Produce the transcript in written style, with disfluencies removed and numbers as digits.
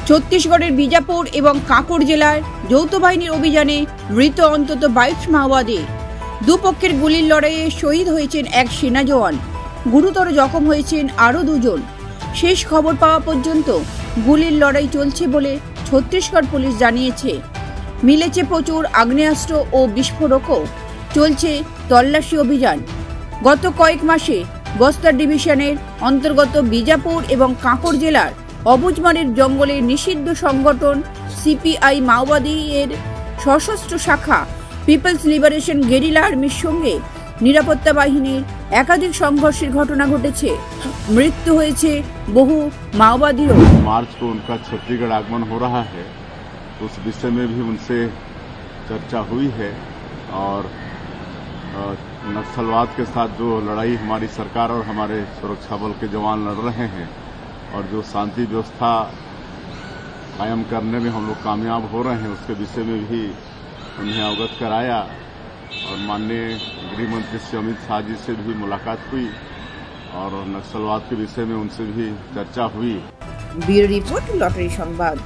ছত্তিশগড়ের বিজাপুর এবং কাঁকুড় জেলার যৌথ বাহিনীর অভিযানে মৃত অন্তত 22 মাওবাদী। দুপক্ষের গুলির লড়াইয়ে শহীদ হয়েছেন এক সেনা জওয়ান, গুরুতর জখম হয়েছেন আরও 2 জন। শেষ খবর পাওয়া পর্যন্ত গুলির লড়াই চলছে বলে ছত্তিশগড় পুলিশ জানিয়েছে। মিলেছে প্রচুর আগ্নেয়াস্ত্র ও বিস্ফোরকও। চলছে তল্লাশি অভিযান। গত কয়েক মাসে বস্তার ডিভিশনের অন্তর্গত বিজাপুর এবং কাঁকুড় জেলার অবুজমারের জঙ্গলে নিষিদ্ধ সংগঠন সিপিআই মাওবাদী এর সশস্ত্র শাখা পিপলস লিবারেশন গেরিলা আর্মির সঙ্গে নিরাপত্তা বাহিনীর একাধিক সংঘর্ষের ঘটনা ঘটেছে। মৃত্যু হয়েছে বহু মাওবাদীও। मार्च को उनका छत्तीसगढ़ आगमन हो रहा है, तो उस विषय में भी उनसे चर्चा हुई है और नक्सलवाद के साथ जो लड़ाई हमारी सरकार और हमारे सुरक्षा बल के जवान लड़ रहे हैं और जो शांति व्यवस्था कायम करने में हम लोग कामयाब हो रहे हैं, उसके विषय में भी उन्हें अवगत कराया और माननीय गृह मंत्री श्री अमित शाह जी से भी मुलाकात हुई और नक्सलवाद के विषय में उनसे भी चर्चा हुई। ब्यूरो रिपोर्ट, लॉटरी संवाद।